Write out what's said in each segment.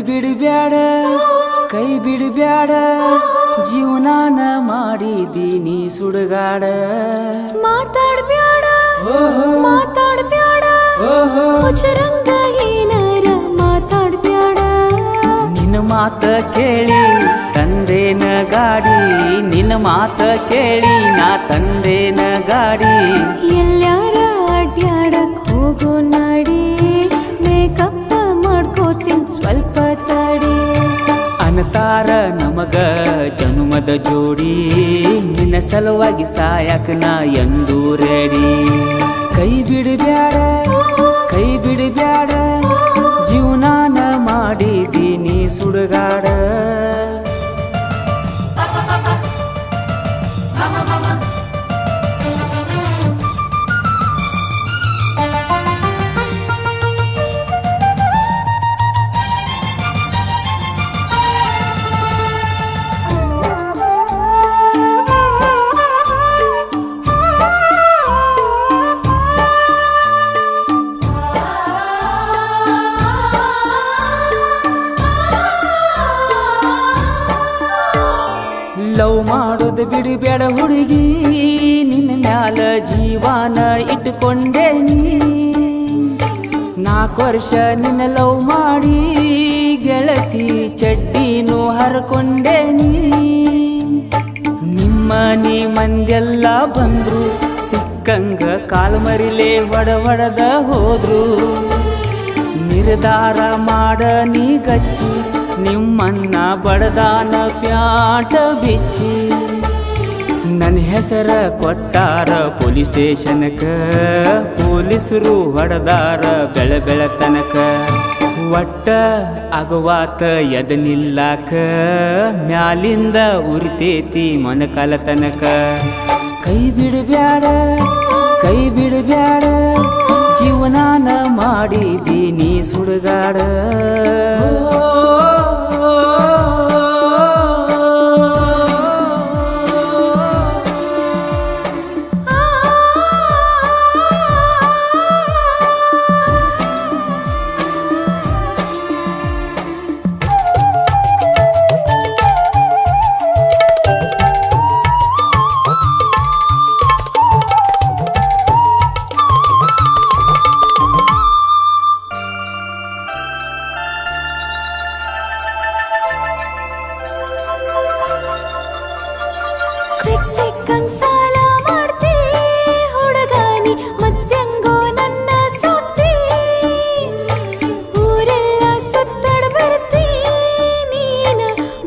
ಬಿಡಬ್ಯಾಡ ಕೈ ಬಿಡಬ್ಯಾಡ ಜೀವನಾನ ಮಾಡಿದೀನಿ ಸುಡುಗಾಡ ಮಾತಾಡ್ಬ್ಯಾಡ ಮಾತಾಡ್ಬ್ಯಾಡ ಹುಚ್ಚರಂಗ ಏನಾರ ಮಾತಾಡ್ಬ್ಯಾಡ ನಿನ್ನ ಮಾತ ಕೇಳಿ ತಂದೇನ ಗಾಡಿ ನಿನ್ನ ಮಾತ ಕೇಳಿ ನಾ ತಂದೇನ ಗಾಡಿ ಎಲ್ಲಾರ ಅಡ್ಯಾಡಕ್ ಹೋಗೋ ನಾಡಿ ಮೇಕಪ್ಪ ಮಾಡ್ಕೋತೀನಿ ಸ್ವಲ್ಪ ತಡಿ ಅನತಾರ ನಮಗ ಜನುಮದ ಜೋಡಿ ನಿನ್ನ ಸಲುವಾಗಿ ಸಾಯಕ ನಾ ಎಂದು ರೆಡಿ ಕೈ ಬಿಡಬ್ಯಾಡ ಕೈ ಬಿಡಬ್ಯಾಡ ಜೀವನಾನ ಮಾಡಿದೀನಿ ಸುಡುಗಾಡ ಲವ್ ಮಾಡೋದು ಬಿಡಬೇಡ ಹುಡುಗಿ ನಿನ್ನ ಮ್ಯಾಲ ಜೀವಾನ ಇಟ್ಟುಕೊಂಡೇನಿ 4 ವರ್ಷ ನಿನ್ನ ಲವ್ ಮಾಡಿ ಗೆಳತಿ ಚಡ್ಡಿನೂ ಹರ್ಕೊಂಡೇನಿ ನಿಮ್ಮನೆ ಮಂದೆಲ್ಲ ಬಂದ್ರು ಸಿಕ್ಕಂಗ ಕಾಲು ಮರಿಲೇ ಹೊಡದ ಹೋದ್ರು ನಿರ್ಧಾರ ಮಾಡ ನೀ ಗಚ್ಚಿ ನಿಮ್ಮನ್ನ ಬಡದಾನ ಪ್ಯಾಟ ಬಿಚ್ಚಿ ನನ್ನ ಹೆಸರ ಕೊಟ್ಟಾರ ಪೊಲೀಸ್ ಸ್ಟೇಷನ್ಕ ಪೊಲೀಸರು ಹೊಡೆದಾರ ಬೆಳತನಕ ಒಟ್ಟ ಅಗವಾತ ಎದನಿಲ್ಲಾಕ ಮ್ಯಾಲಿಂದ ಉರಿತೇತಿ ಮೊನಕಾಲ ತನಕ ಕೈ ಬಿಡಬ್ಯಾಡ ಕೈ ಬಿಡಬ್ಯಾಡ ಜೀವನಾನ ಮಾಡಿದೀನಿ ಸುಡುಗಾಡ ಕಂಸಾಲ ಮಾಡ್ತಿ ಹುಡುಗಾನಿ ಮತ್ತೆಂಗೋ ನನ್ನ ಸೊತ್ತಿ ಊರೆಲ್ಲ ಸುತ್ತಡ ಬರ್ತಿ ನೀನ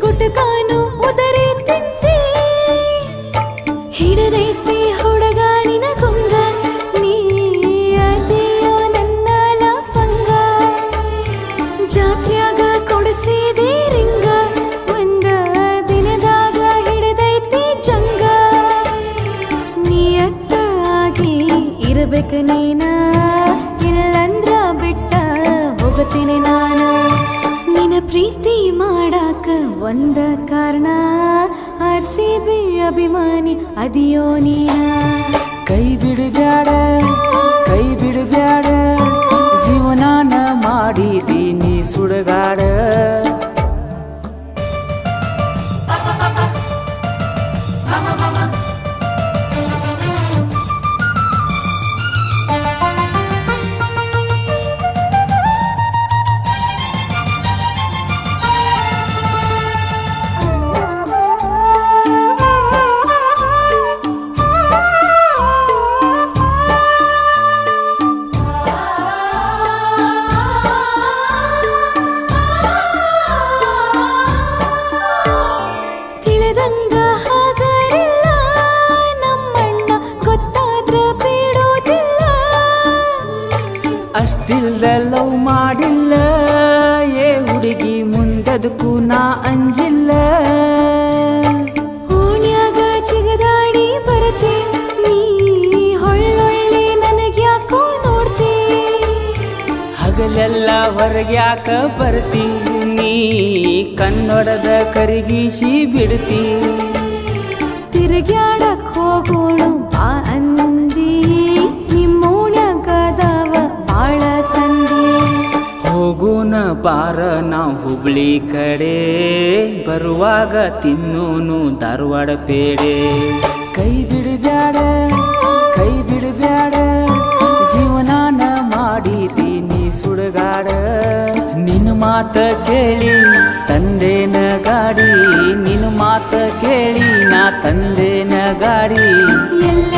ಗುಟುಕಾನು ಉದರಿ ತಿಂತಿ ಹಿಡದೈತಿ ಹುಡುಗಾನಿನ ಗುಂಗ ನೀ ಅದಿಯೋ ನನ್ನ ಲಪಂಗ ಜಾತ್ರ್ಯಾಗ ಕೊಡಿಸಿದೆ ರಿಂಗ ಒಂದ ದಿನದಾಗ ಹಿಡದೈತಿ ಜಂಗ ನಿಯತ್ತಾಗಿ ಇರಬೇಕ ನೀನ ಇಲ್ಲಂದ್ರ ಬಿಟ್ಟ ಹೋಗತೀನಿ ನಾನ ನಿನ್ನ ಪ್ರೀತಿ ಮಾಡಾಕ ಒಂದ ಕಾರಣ RCB ಅಭಿಮಾನಿ ಅದಿಯೋ ನೀನ ಕೈ ಬಿಡಬ್ಯಾಡ ಕೈ ಬಿಡಬ್ಯಾಡ ಜೀವನಾನ ಮಾಡಿದೀನಿ ಸುಡುಗಾಡ ತಿಳಿದಂಗ ಹಾಗರಿಲ್ಲ ನಮ್ಮಣ್ಣ ಗೊತ್ತಾದ್ರ ಬಿಡೋದಿಲ್ಲ ಅಷ್ಟಿಲ್ದ ಲವ್ ಮಾಡಿಲ್ಲ ಏ ಹುಡುಗಿ ಮುಂದದಕ್ಕೂ ನಾ ಅಂಜಿಲ್ಲ ಓಣ್ಯಾಗ ಚಿಗದಾಡಿ ಬರತಿ ನೀ ಹೊಳ್ಳೊಳ್ಳಿ ನನಗ್ಯಾಕೋ ನೋಡ್ತಿ ಹಗಲೆಲ್ಲ ಹೊರಗ್ಯಾಕ ಬರ್ತಿ ನೀ ಕನ್ನಡದ ಕರಿಗೀಸಿ ಬಿಡ್ತಿ ತಿರುಗ್ಯಾಡಕ್ ಹೋಗೋಣ ಬಾ ಅಂದಿ ನಿಮ್ಮೋಣ್ಯಾಗದವ ಬಾಳ ಸಂದಿ ಹೋಗೋಣ ಬಾರ ನಾವು ಹುಬ್ಳಿ ಕಡೆ ಬರುವಾಗ ತಿನ್ನೋನು ಧಾರವಾಡ ಪೇಡೆ ಕೈ ಬಿಡಬ್ಯಾಡ ಜೀವನಾನ ಮಾಡಿದ್ದೀನಿ ಸುಡಗಾಡ ನಿನ್ನ ಮಾತ ಕೇಳಿ ತಂದೇನ ಗಾಡಿ ನಿನ್ನ ಮಾತ ಕೇಳಿ ನಾ ತಂದೇನ ಗಾಡಿ ಎಲ್ಲ